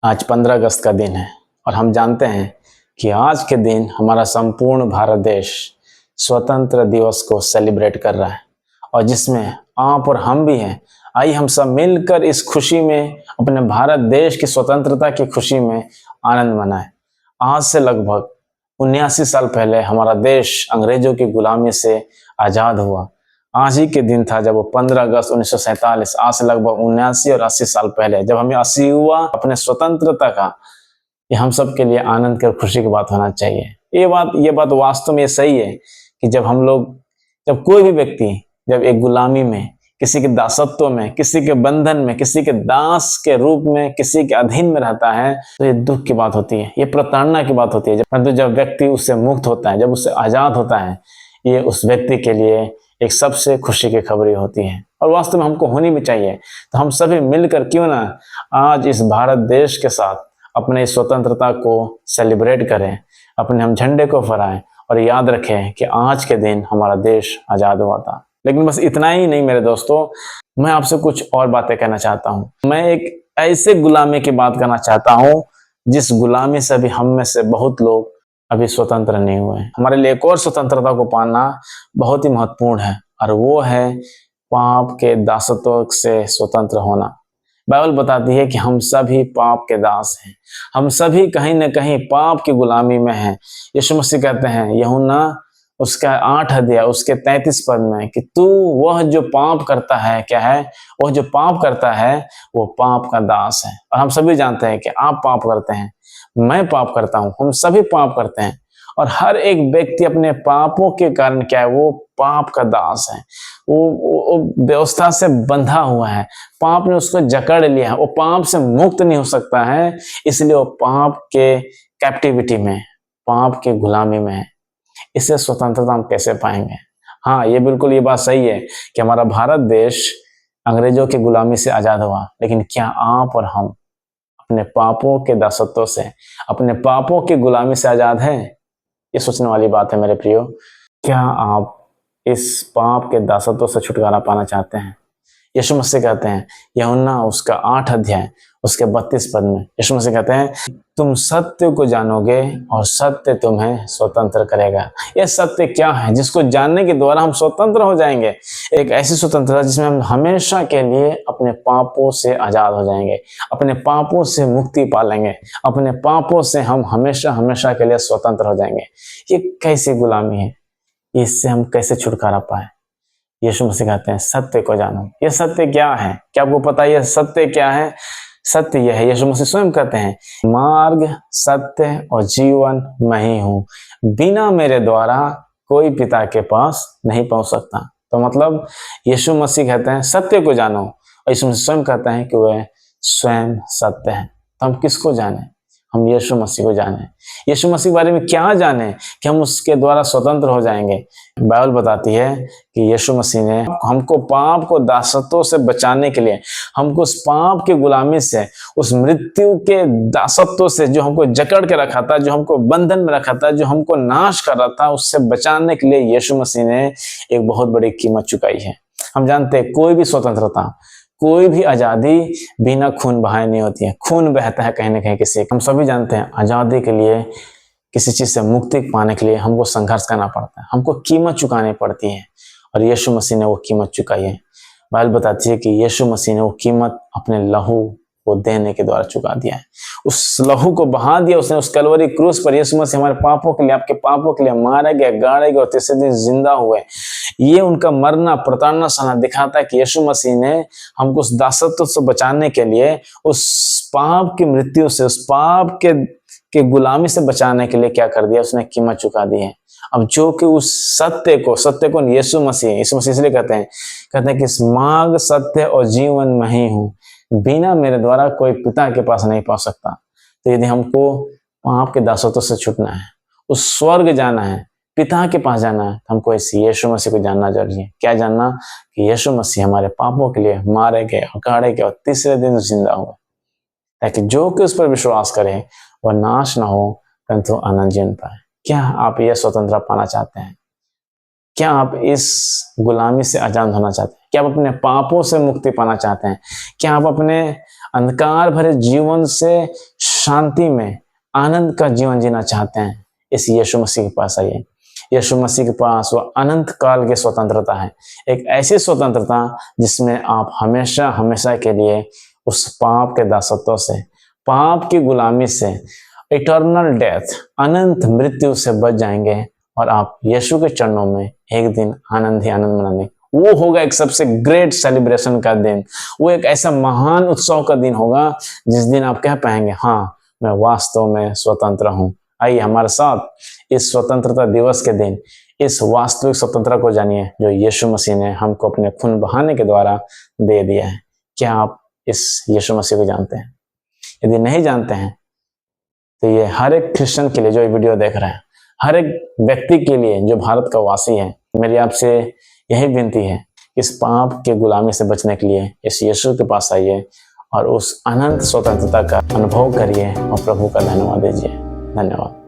आज 15 अगस्त का दिन है और हम जानते हैं कि आज के दिन हमारा संपूर्ण भारत देश स्वतंत्र दिवस को सेलिब्रेट कर रहा है और जिसमें आप और हम भी हैं। आइए हम सब मिलकर इस खुशी में, अपने भारत देश की स्वतंत्रता की खुशी में आनंद मनाएं। आज से लगभग 79 साल पहले हमारा देश अंग्रेजों की गुलामी से आज़ाद हुआ। आज ही के दिन था जब वो 15 अगस्त 1947, आज से लगभग 79 और 80 साल पहले, जब हमें 80 हुआ अपने स्वतंत्रता का। ये हम सब के लिए आनंद की और खुशी की बात होना चाहिए। ये बात वास्तव में सही है कि जब कोई भी व्यक्ति जब एक गुलामी में, किसी के दासत्व में, किसी के बंधन में, किसी के दास के रूप में, किसी के अधीन में रहता है, तो ये दुख की बात होती है, ये प्रताड़ना की बात होती है। परंतु जब व्यक्ति उससे मुक्त होता है, जब उससे आजाद होता है, ये उस व्यक्ति के लिए एक सबसे खुशी की खबरी होती है और वास्तव में हमको होनी भी चाहिए। तो हम सभी मिलकर क्यों ना आज इस भारत देश के साथ अपने स्वतंत्रता को सेलिब्रेट करें, अपने हम झंडे को फहराएं और याद रखें कि आज के दिन हमारा देश आजाद हुआ था। लेकिन बस इतना ही नहीं मेरे दोस्तों, मैं आपसे कुछ और बातें कहना चाहता हूं। मैं एक ऐसे गुलामी की बात करना चाहता हूं जिस गुलामी से भी हम में से बहुत लोग अभी स्वतंत्र नहीं हुए हैं। हमारे लिए एक और स्वतंत्रता को पाना बहुत ही महत्वपूर्ण है और वो है पाप के दासत्व से स्वतंत्र होना। बाइबल बताती है कि हम सभी पाप के दास हैं, हम सभी कहीं ना कहीं पाप की गुलामी में हैं। यीशु मसीह कहते हैं यूहन्ना उसका 8 अध्याय उसके 33 पद में कि तू वह जो पाप करता है, क्या है वह जो पाप करता है वो पाप का दास है। और हम सभी जानते हैं कि आप पाप करते हैं, मैं पाप करता हूं, हम सभी पाप करते हैं और हर एक व्यक्ति अपने पापों के कारण क्या है, वो पाप का दास है। वो व्यवस्था से बंधा हुआ है, पाप ने उसको जकड़ लिया है, वो पाप से मुक्त नहीं हो सकता है, इसलिए वो पाप के कैप्टिविटी में, पाप के गुलामी में है। इससे स्वतंत्रता हम कैसे पाएंगे? हाँ, ये बिल्कुल ये बात सही है कि हमारा भारत देश अंग्रेजों की गुलामी से आजाद हुआ, लेकिन क्या आप और हम अपने पापों के दासत्व से, अपने पापों की गुलामी से आजाद हैं? ये सोचने वाली बात है मेरे प्रियो। क्या आप इस पाप के दासत्व से छुटकारा पाना चाहते हैं? यीशु मसीह कहते हैं यूहन्ना उसका 8 अध्याय उसके 32 पद में, यीशु मसीह कहते हैं तुम सत्य को जानोगे और सत्य तुम्हें स्वतंत्र करेगा। यह सत्य क्या है जिसको जानने के द्वारा हम स्वतंत्र हो जाएंगे? एक ऐसी स्वतंत्रता जिसमें हम हमेशा के लिए अपने पापों से आजाद हो जाएंगे, अपने पापों से मुक्ति पालेंगे, अपने पापों से हम हमेशा हमेशा के लिए स्वतंत्र हो जाएंगे। ये कैसी गुलामी है? इससे हम कैसे छुटकारा पाए? यीशु मसीह कहते हैं सत्य को जानो। ये सत्य क्या है? क्या आपको पता है ये सत्य क्या है? सत्य यह है, यीशु मसीह स्वयं कहते हैं मार्ग, सत्य और जीवन मैं ही हूं, बिना मेरे द्वारा कोई पिता के पास नहीं पहुंच सकता। तो मतलब यीशु मसीह कहते हैं सत्य को जानो और यीशु मसीह स्वयं कहते हैं कि वह स्वयं सत्य है। तो हम किसको जाने? हम यीशु मसीह को जाने। यीशु मसीह के बारे में क्या जाने कि हम उसके द्वारा स्वतंत्र हो जाएंगे? बाइबल बताती है कि यीशु मसीह ने हमको पाप को दासत्व से बचाने के लिए, हमको उस पाप की गुलामी से, उस मृत्यु के दासत्व से जो हमको जकड़ के रखा था, जो हमको बंधन में रखा था, जो हमको नाश कर रहा था, उससे बचाने के लिए यीशु मसीह ने एक बहुत बड़ी कीमत चुकाई है। हम जानते हैं कोई भी स्वतंत्रता, कोई भी आजादी बिना खून बहाए नहीं होती है। खून बहता है कहीं ना कहीं किसी। हम सभी जानते हैं आजादी के लिए, किसी चीज से मुक्ति पाने के लिए हमको संघर्ष करना पड़ता है, हमको कीमत चुकानी पड़ती है और यीशु मसीह ने वो कीमत चुकाई है। बाइबल बताती है कि यीशु मसीह ने वो कीमत अपने लहू को देने के द्वारा चुका दिया है। उस लहू को बहा दिया उसने उस कलवरी क्रूस पर। यीशु मसीह हमारे पापों के लिए, आपके पापों के लिए मारे गए, गाड़े गए और तीसरे दिन जिंदा हुए। ये उनका मरना, प्रताड़ना सहना दिखाता है कि यीशु मसीह ने हमको उस दासत्व से बचाने के लिए, उस पाप की मृत्यु से, उस पाप के गुलामी से बचाने के लिए क्या कर दिया? उसने कीमत चुका दी है। अब जो कि उस सत्य को यीशु मसीह इसलिए कहते हैं कि मार्ग, सत्य और जीवन मैं ही हूं, बिना मेरे द्वारा कोई पिता के पास नहीं पहुंच सकता। तो यदि हमको पाप के दासत्व से छूटना है, उस स्वर्ग जाना है, पिता के पास जाना है, तो हमको इस यीशु मसीह को जानना जरूरी है। क्या जानना? कि यीशु मसीह हमारे पापों के लिए मारे गए और गाड़े गए और तीसरे दिन जिंदा हुए, ताकि जो कि उस पर विश्वास करे वह नाश ना हो परंतु आनंद जीवन पाए। क्या आप यह स्वतंत्रता पाना चाहते हैं? क्या आप इस गुलामी से आजाद होना चाहते हैं? क्या आप अपने पापों से मुक्ति पाना चाहते हैं? क्या आप अपने अंधकार भरे जीवन से शांति में आनंद का जीवन जीना चाहते हैं, इस यीशु मसीह के पास आइए। यीशु मसीह के पास वो अनंत काल की स्वतंत्रता है, एक ऐसी स्वतंत्रता जिसमें आप हमेशा हमेशा के लिए उस पाप के दासत्व से, पाप की गुलामी से, इटर्नल डेथ, अनंत मृत्यु से बच जाएंगे और आप यीशु के चरणों में एक दिन आनंद ही आनंद मनाने। वो होगा एक सबसे ग्रेट सेलिब्रेशन का दिन, वो एक ऐसा महान उत्सव का दिन होगा जिस दिन आप कह पाएंगे, हाँ मैं वास्तव में स्वतंत्र हूँ। आइए हमारे साथ इस स्वतंत्रता दिवस के दिन इस वास्तविक स्वतंत्रता को जानिए जो यीशु मसीह ने हमको अपने खून बहाने के द्वारा दे दिया है। क्या आप इस यीशु मसीह को जानते हैं? यदि नहीं जानते हैं तो ये हर एक क्रिश्चियन के लिए जो ये वीडियो देख रहे हैं, हर एक व्यक्ति के लिए जो भारत का वासी है, मेरी आपसे यही विनती है, इस पाप के गुलामी से बचने के लिए इस यीशु के पास आइए और उस अनंत स्वतंत्रता का अनुभव करिए और प्रभु का धन्यवाद दीजिए। धन्यवाद।